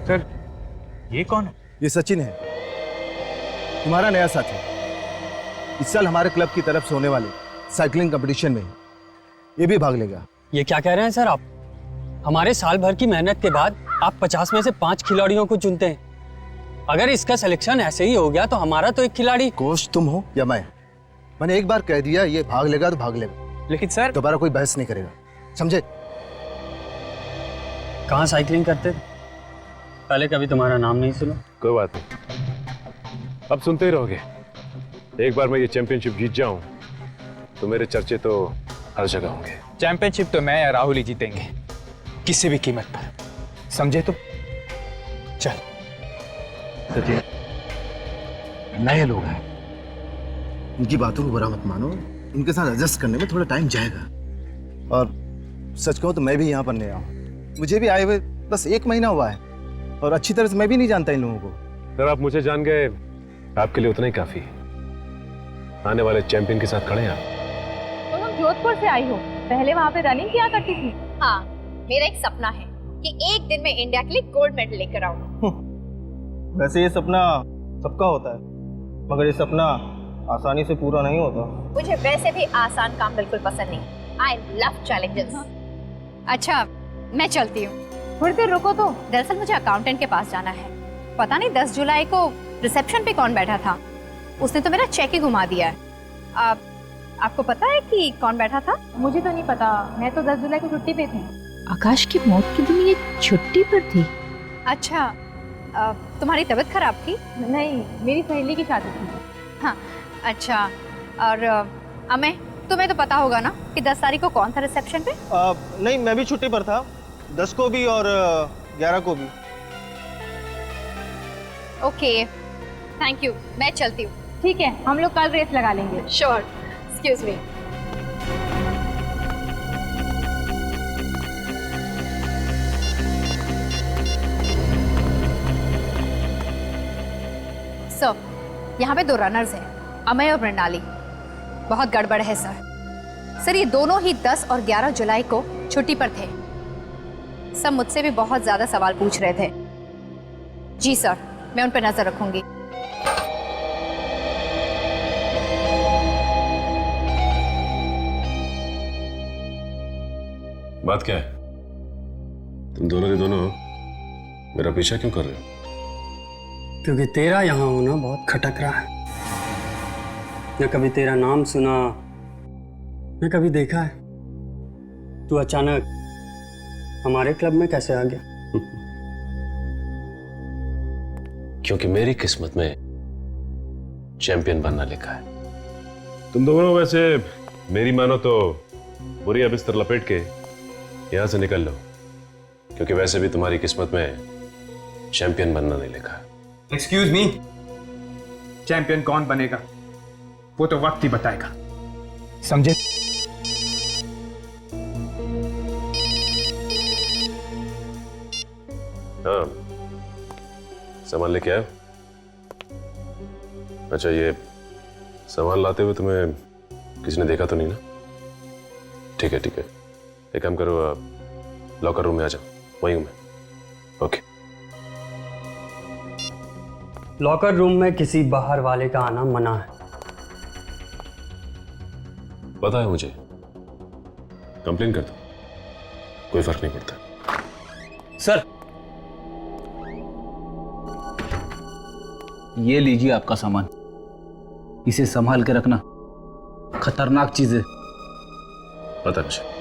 सर ये कौन है? ये सचिन है, तुम्हारा नया साथी। इस साल हमारे क्लब की तरफ से होने वाले साइकिलिंग कंपटीशन में ये भी भाग लेगा। ये क्या कह रहे हैं सर आप? हमारे साल भर की मेहनत के बाद आप 50 में से 5 खिलाड़ियों को चुनते हैं। अगर इसका सिलेक्शन ऐसे ही हो गया तो हमारा तो एक खिलाड़ी। कोच तुम हो या मैंने एक बार कह दिया ये भाग लेगा तो भाग लेगा। लेकिन सर दोबारा कोई बहस नहीं करेगा, समझे? कहाँ साइकिलिंग करते थे? पहले कभी तुम्हारा नाम नहीं सुना। कोई बात नहीं, अब सुनते ही रहोगे। एक बार मैं ये चैंपियनशिप जीत जाऊं तो मेरे चर्चे तो हर जगह होंगे। चैंपियनशिप तो मैं या राहुल ही जीतेंगे, किसी भी कीमत पर, समझे? तो चल। सचिन, नए लोग हैं, उनकी बातों को बुरा मत मानो। इनके साथ एडजस्ट करने में थोड़ा टाइम जाएगा। और सच कहूं तो मैं भी यहाँ पर नया हूँ। मुझे भी आए हुए बस 1 महीना हुआ है और अच्छी तरह से मैं भी नहीं जानता इन लोगों को। सर आप मुझे जान गए, आपके लिए उतना ही काफी है। आने वाले चैंपियन के साथ खड़े हैं आप। तो तुम जोधपुर से आई हो, पहले वहाँ पे रनिंग किया करती थी? हाँ, मेरा एक सपना है कि एक दिन में इंडिया के लिए गोल्ड मेडल लेकर आऊं। वैसे ये सपना सबका होता है, मगर ये सपना आसानी से पूरा नहीं होता। मुझे वैसे भी आसान काम बिल्कुल पसंद नहीं। I love challenges. अच्छा मैं चलती हूँ, थोड़ी देर रुको तो। दरअसल मुझे अकाउंटेंट के पास जाना है। पता नहीं 10 जुलाई को रिसेप्शन पे कौन बैठा था, उसने तो मेरा चेक ही घुमा दिया है। आपको पता है कि कौन बैठा था? मुझे तो नहीं पता, मैं तो 10 जुलाई को छुट्टी पे थी। आकाश की मौत के दिन ये छुट्टी पर थी? अच्छा तुम्हारी तबीयत खराब थी? नहीं, मेरी सहेली की शादी थी। हाँ अच्छा। और अमे तुम्हें तो पता होगा ना कि 10 तारीख को कौन था रिसेप्शन पे? नहीं, मैं भी छुट्टी पर था, 10 को भी और 11 को भी। ओके थैंक यू, मैं चलती हूँ। ठीक है, हम लोग कल रेस लगा लेंगे। Sure, excuse me. सर यहाँ पे 2 रनर्स हैं, अमय और मृणाली। बहुत गड़बड़ है सर। ये दोनों ही 10 और 11 जुलाई को छुट्टी पर थे। सब मुझसे भी बहुत ज्यादा सवाल पूछ रहे थे। जी सर, मैं उन पर नजर रखूंगी। बात क्या है? तुम दोनों के दोनों मेरा पीछा क्यों कर रहे हो? क्योंकि तेरा यहाँ होना बहुत खटक रहा है। न कभी तेरा नाम सुना, न कभी देखा है। तू अचानक हमारे क्लब में कैसे आ गया? क्योंकि मेरी किस्मत में चैंपियन बनना लिखा है। तुम दोनों वैसे मेरी मानो तो बुरी बिस्तर लपेट के यहां से निकल लो, क्योंकि वैसे भी तुम्हारी किस्मत में चैंपियन बनना नहीं लिखा है। एक्सक्यूज मी, चैंपियन कौन बनेगा वो तो वक्त ही बताएगा, समझे? हाँ, सामान लेके आए? अच्छा, ये सामान लाते हुए तुम्हें किसी ने देखा तो नहीं ना? ठीक है ठीक है, एक काम करो, लॉकर रूम में आ जाओ, वहीं हूं मैं। ओके। लॉकर रूम में किसी बाहर वाले का आना मना है। पता है मुझे, कंप्लेन कर दो, कोई फर्क नहीं पड़ता। सर ये लीजिए आपका सामान, इसे संभाल के रखना, खतरनाक चीज है। पता मुझे।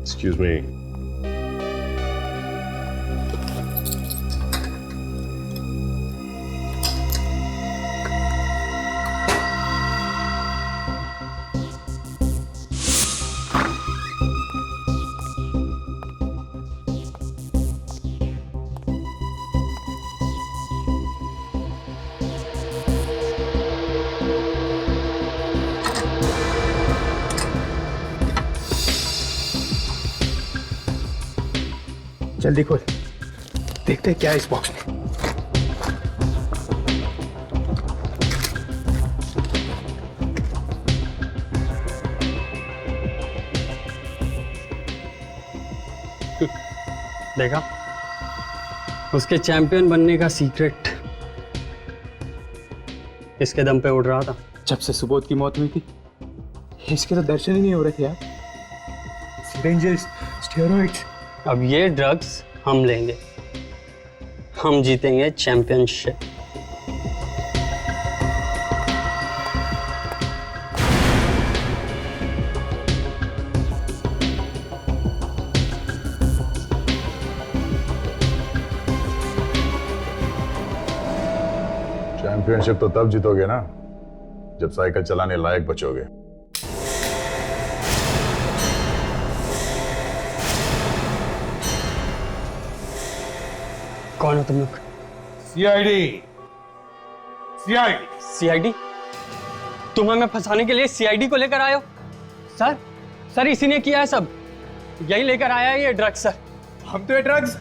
Excuse me. जल्दी खोल, देखते हैं क्या है इस बॉक्स में। देखा, उसके चैंपियन बनने का सीक्रेट इसके दम पे उड़ रहा था। जब से सुबोध की मौत हुई थी, इसके तो दर्शन ही नहीं हो रहे थे यार। Syringes, steroids. अब ये ड्रग्स हम लेंगे, हम जीतेंगे चैंपियनशिप। चैंपियनशिप तो तब जीतोगे ना जब साइकिल चलाने लायक बचोगे। कौन हो तुम लोग? सीआईडी। सीआईडी। सीआईडी? तुम हमें फंसाने के लिए सीआईडी को लेकर आए हो? सर इसी ने किया है सब, यही लेकर आया है ये ड्रग्स। सर हम तो ये ड्रग्स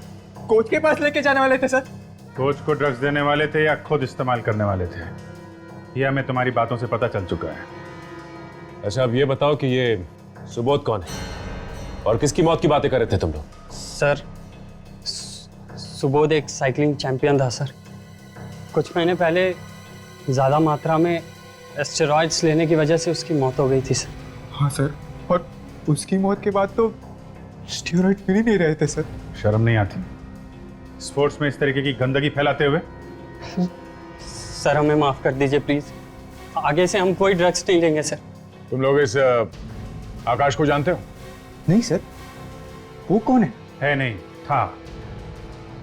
कोच के पास लेके जाने वाले थे सर। कोच को ड्रग्स देने वाले थे या खुद इस्तेमाल करने वाले थे, यह हमें तुम्हारी बातों से पता चल चुका है। अच्छा, अब ये बताओ कि ये सुबोध कौन है और किसकी मौत की बातें कर रहे थे तुम लोग? सर, सुबोध एक साइकिलिंग चैंपियन था सर। कुछ महीने पहले ज़्यादा मात्रा में एस्टेरॉइड्स लेने की वजह से उसकी मौत हो गई थी सर। हाँ सर, और उसकी मौत के बाद तो स्टेरॉइड मिल ही नहीं रहे थे सर। शर्म नहीं आती स्पोर्ट्स में इस तरीके की गंदगी फैलाते हुए? सर हमें माफ़ कर दीजिए प्लीज़, आगे से हम कोई ड्रग्स नहीं लेंगे सर। तुम लोग इस आकाश को जानते हो? नहीं सर, वो कौन है? है नहीं, था।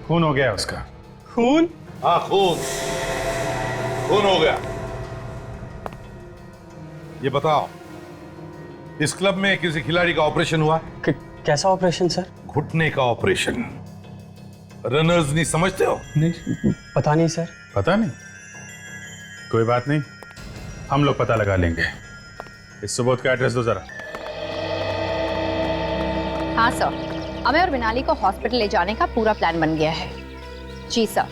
खून हो गया उसका। खून? हाँ, खून हो गया। ये बताओ, इस क्लब में किसी खिलाड़ी का ऑपरेशन हुआ? कैसा ऑपरेशन सर? घुटने का ऑपरेशन। रनर्स नहीं समझते हो? नहीं, पता नहीं सर। पता नहीं? कोई बात नहीं, हम लोग पता लगा लेंगे। इस सुबोध का एड्रेस दो जरा। हाँ सर, अमेय और मिनाली को हॉस्पिटल ले जाने का पूरा प्लान बन गया है। जी सर,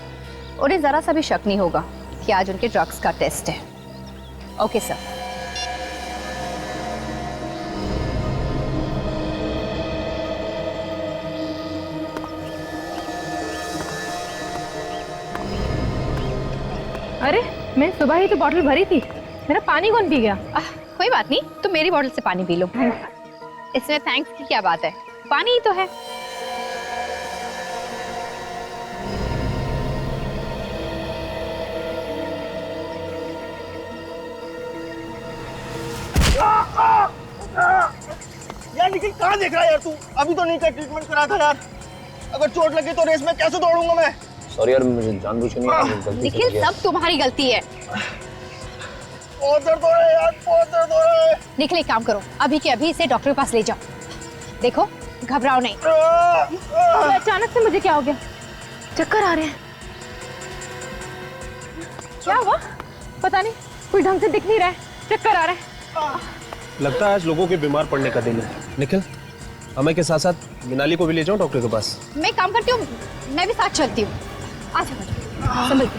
उन्हें जरा सा भी शक नहीं होगा कि आज उनके ड्रग्स का टेस्ट है। Okay sir. अरे, मैं सुबह ही तो बॉटल भरी थी, मेरा पानी कौन पी गया? कोई बात नहीं, तुम मेरी बॉटल से पानी पी लो। इसमें थैंक्स की क्या बात है, पानी ही तो है। यार निखिल, कहाँ देख रहा है यार तू? अभी तो नहीं का ट्रीटमेंट करा था यार। अगर चोट लगी तो रेस में कैसे दौड़ूंगा मैं? सॉरी यार, मुझे जानबूझ के नहीं। निखिल, सब तुम्हारी गलती है। बहुत दर्द हो रहा है यार, बहुत दर्द हो रहा है। निखिल, एक काम करो, अभी के अभी इसे डॉक्टर के पास ले जाओ। देखो, घबराओ नहीं। तो अचानक से मुझे क्या हो गया? चक्कर आ रहे हैं। क्या हुआ? पता नहीं, कोई ढंग से दिख नहीं रहा है, चक्कर आ रहा है। लगता है आज लोगों के बीमार पड़ने का दिन है। निखिल, अमय के साथ साथ मिनाली को भी ले जाओ डॉक्टर के पास। मैं काम करती हूँ, मैं भी साथ चलती हूँ। अच्छा, संभल के।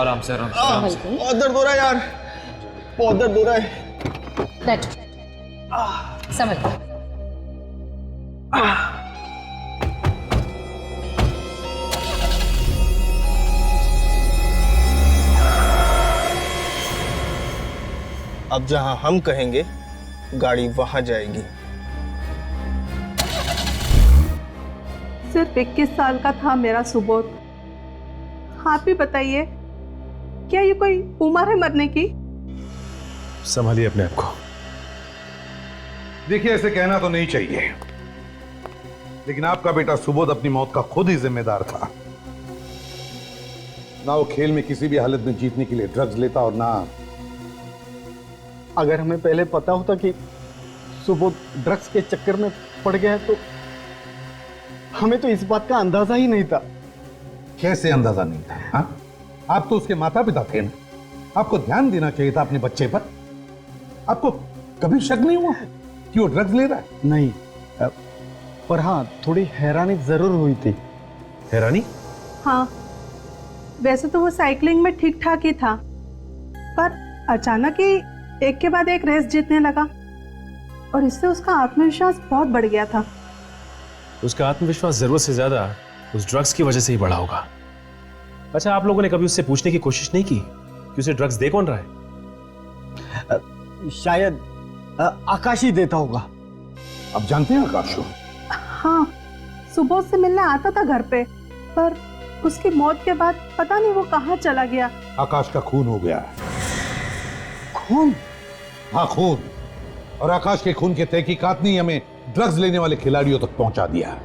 आराम से, आराम से। बहुत दर्द हो रहा है यार, बहुत दर्द हो रहा है। बैठ, संभल के। अब जहां हम कहेंगे गाड़ी वहां जाएगी। सिर्फ 21 साल का था मेरा सुबोध। आप ही बताइए, क्या ये कोई उम्र है मरने की? संभालिए अपने आप को। देखिए, ऐसे कहना तो नहीं चाहिए, लेकिन आपका बेटा सुबोध अपनी मौत का खुद ही जिम्मेदार था। ना वो खेल में किसी भी हालत में जीतने के लिए ड्रग्स लेता, और ना अगर हमें पहले पता होता कि सुबोध ड्रग्स के चक्कर में पड़ गया है, तो हमें तो इस बात का अंदाजा ही नहीं था। कैसे अंदाजा नहीं था? हाँ? आप तो उसके माता पिता थे ना, आपको ध्यान देना चाहिए था अपने बच्चे पर। आपको कभी शक नहीं हुआ कि वो ड्रग्स ले रहा है? नहीं, पर हाँ, थोड़ी हैरानी जरूर हुई थी। हैरानी? हाँ, वैसे तो वो साइकिलिंग में ठीक ठाक ही था, पर अचानक ही एक के बाद एक रेस जीतने लगा, और इससे उसका आत्मविश्वास बहुत बढ़ गया था। उसका आत्मविश्वास जरूरत से ज्यादा उस ड्रग्स की वजह से ही बढ़ा होगा। अच्छा, आप लोगों ने कभी उससे पूछने की कोशिश नहीं की कि उसे ड्रग्स दे कौन रहा है? शायद आकाश ही देता होगा। आप जानते हैं आकाश को? हाँ, सुबह से मिलने आता था घर पे, पर उसकी मौत के बाद पता नहीं वो कहाँ चला गया। आकाश का खून हो गया। खून? हाँ, खून। और आकाश के खून के तहकीकात ने हमें ड्रग्स लेने वाले खिलाड़ियों तक पहुंचा दिया।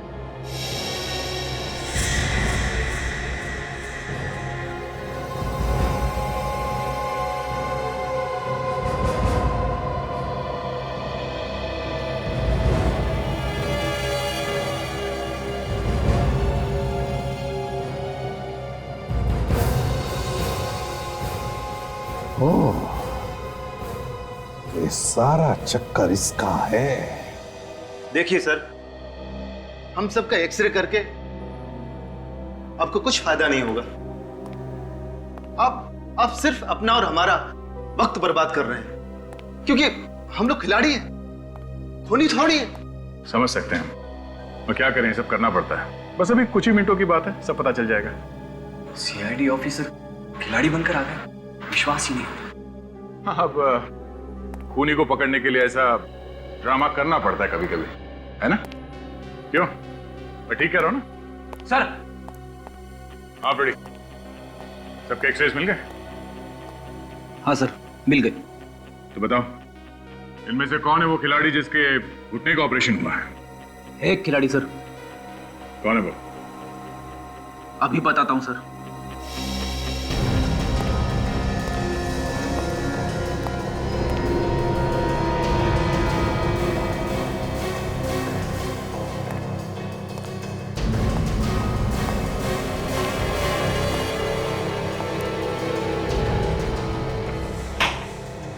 ओह, ये सारा चक्कर इसका है। देखिए सर, हम सबका एक्सरे करके आपको कुछ फायदा नहीं होगा। आप सिर्फ अपना और हमारा वक्त बर्बाद कर रहे हैं, क्योंकि हम लोग खिलाड़ी हैं, खूनी थोड़ी है। समझ सकते हैं हम, और क्या करें, सब करना पड़ता है। बस अभी कुछ ही मिनटों की बात है, सब पता चल जाएगा। सीआईडी ऑफिसर खिलाड़ी बनकर आ गए, विश्वास ही नहीं होता। हाँ, अब खूनी को पकड़ने के लिए ऐसा ड्रामा करना पड़ता है कभी कभी, है ना? क्यों, मैं ठीक कह रहा हूं ना सर? हाँ रेडी, सबके एक्सरेज मिल गए? हाँ सर, मिल गए। तो बताओ, इनमें से कौन है वो खिलाड़ी जिसके घुटने का ऑपरेशन हुआ है? एक खिलाड़ी सर। कौन है वो? अभी बताता हूं सर।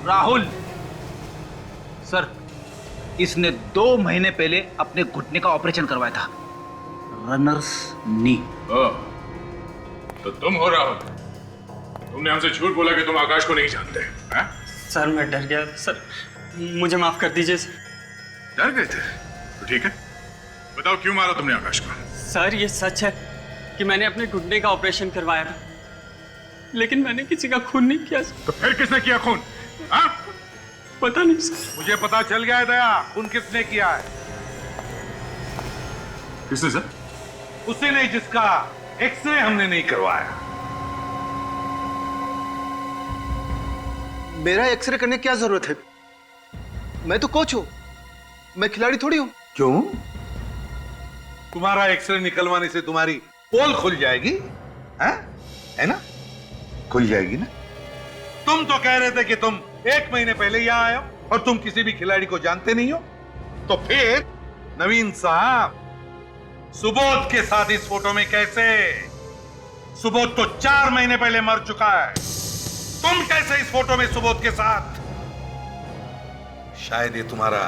राहुल सर, इसने 2 महीने पहले अपने घुटने का ऑपरेशन करवाया था, रनर्स नी। तो तुम हो राहुल? तुमने हमसे झूठ बोला कि तुम आकाश को नहीं जानते हैं? सर मैं डर गया सर, मुझे माफ कर दीजिए सर। डर गए थे? तो ठीक है, बताओ क्यों मारा तुमने आकाश को? सर ये सच है कि मैंने अपने घुटने का ऑपरेशन करवाया था, लेकिन मैंने किसी का खून नहीं किया सर। तो फिर किसने किया खून? हाँ? पता नहीं सर। मुझे पता चल गया है दया, खून किसने किया है। किसने सर? उसी ने जिसका एक्सरे हमने नहीं करवाया। मेरा एक्सरे करने की क्या जरूरत है? मैं तो कोच हूं, मैं खिलाड़ी थोड़ी हूं। क्यों? तुम्हारा एक्सरे निकलवाने से तुम्हारी पोल खुल जाएगी, है ना? खुल जाएगी ना? तुम तो कह रहे थे कि तुम 1 महीने पहले यहां आए हो और तुम किसी भी खिलाड़ी को जानते नहीं हो। तो फिर नवीन साहब, सुबोध के साथ इस फोटो में कैसे? सुबोध तो 4 महीने पहले मर चुका है, तुम कैसे इस फोटो में सुबोध के साथ? शायद ये तुम्हारा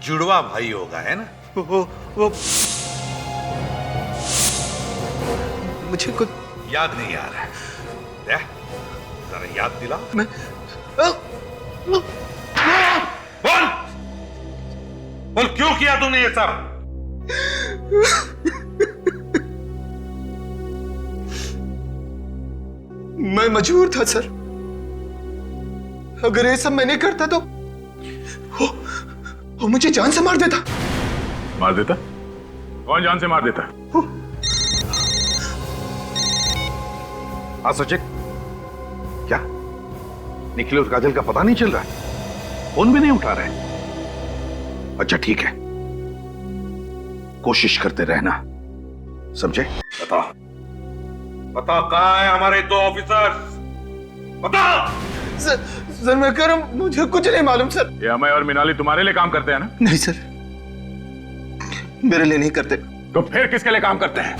जुड़वा भाई होगा, है ना? वो मुझे कुछ याद नहीं आ रहा है। जरा याद दिला। मैं बोल बोल, क्यों किया तूने ये सब? मैं मजबूर था सर, अगर ये सब मैं नहीं करता तो वो मुझे जान से मार देता। मार देता? कौन जान से मार देता? हाँ सचिन, क्या निखिल और काजल का पता नहीं चल रहा है? फोन भी नहीं उठा रहे? अच्छा ठीक है, कोशिश करते रहना, समझे? बताओ बताओ, कहाँ है हमारे 2 ऑफिसर्स? बताओ। सर मैं कह रहा हूं, मुझे कुछ नहीं मालूम सर। ये अमय और मिनाली तुम्हारे लिए काम करते हैं ना? नहीं सर, मेरे लिए नहीं करते। तो फिर किसके लिए काम करते हैं?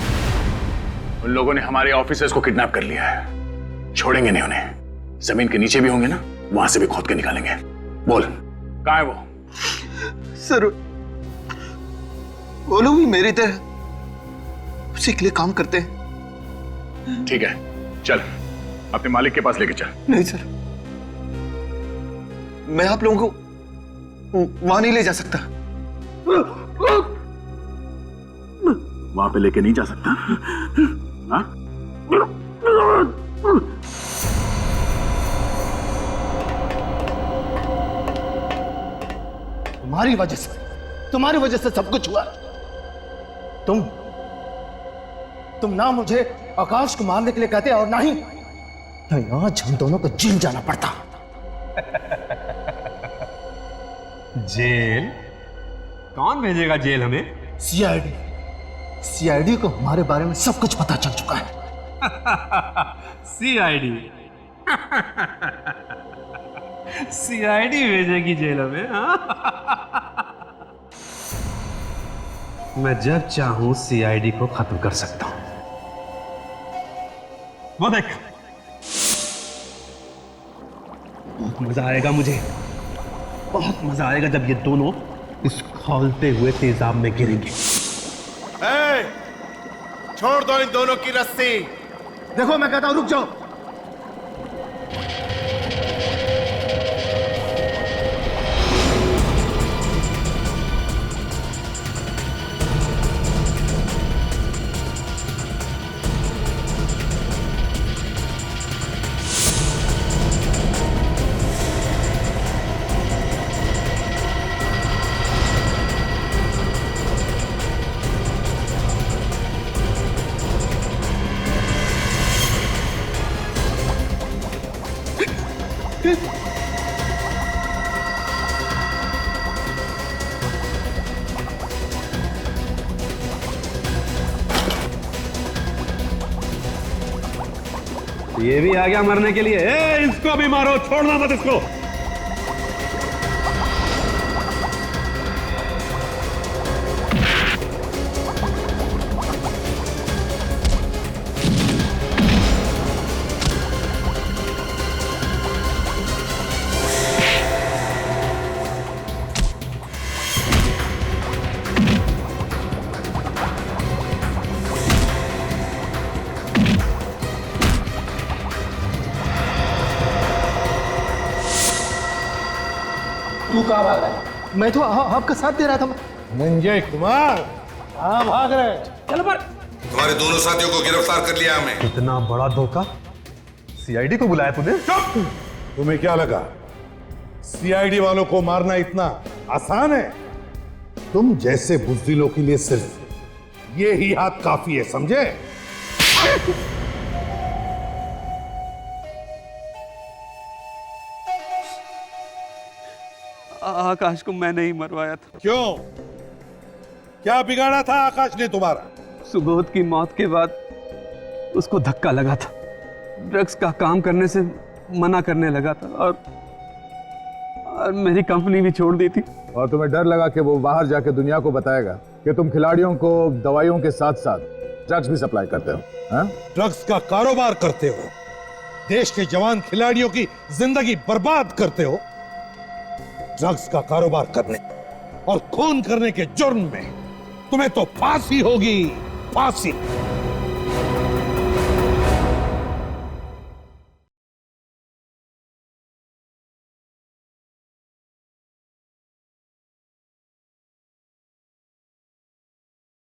उन लोगों ने हमारे ऑफिसर्स को किडनैप कर लिया है, छोड़ेंगे नहीं उन्हें। जमीन के नीचे भी होंगे ना, वहां से भी खोद के निकालेंगे। बोल, कहां है वो? सर वो लोग भी मेरी तरह उसी के लिए काम करते हैं। ठीक है, चल अपने मालिक के पास लेके चल। नहीं सर, मैं आप लोगों को वहां नहीं ले जा सकता। वहां पे लेके नहीं जा सकता? हाँ? तुम्हारी वजह से सब कुछ हुआ। तुम ना मुझे आकाश को मारने के लिए कहते और ना ही आज हम दोनों को जेल जाना पड़ता। जेल? कौन भेजेगा जेल हमें? सीआईडी को हमारे बारे में सब कुछ पता चल चुका है। सीआईडी? सीआईडी भेजेगी जेल हमें? मैं जब चाहूं सीआईडी को खत्म कर सकता हूं। वो देख, बहुत मजा आएगा मुझे, बहुत मजा आएगा जब ये दोनों इस खौलते हुए तेजाब में गिरेंगे। छोड़ दो इन दोनों की रस्सी। देखो मैं कहता हूं रुक जाओ। ये भी आ गया मरने के लिए। इसको भी मारो, छोड़ना मत इसको। तू कहाँ भाग रहा है? मैं तो आपका साथ दे रहा था। संजय कुमार कहाँ भाग रहे? चलो पर तुम्हारे दोनों साथियों को गिरफ्तार कर लिया हमने। इतना बड़ा धोखा, सीआईडी को बुलाया तूने? तुम्हें क्या लगा सीआईडी वालों को मारना इतना आसान है? तुम जैसे बुज़दिलों के लिए सिर्फ ये ही हाथ काफी है, समझे? आकाश को मैंने ही मरवाया था। क्यों? क्या बिगाड़ा था आकाश ने तुम्हारा? सुबोध की मौत के बाद उसको धक्का लगा था, ड्रग्स का काम करने से मना करने लगा था और मेरी कंपनी भी छोड़ दी थी। और तुम्हें डर लगा कि वो बाहर जाके दुनिया को बताएगा कि तुम खिलाड़ियों को दवाइयों के साथ साथ ड्रग्स भी सप्लाई करते हो? हाँ? ड्रग्स का कारोबार करते हो, देश के जवान खिलाड़ियों की जिंदगी बर्बाद करते हो। ड्रग्स का कारोबार करने और खून करने के जुर्म में तुम्हें तो फांसी होगी, फांसी।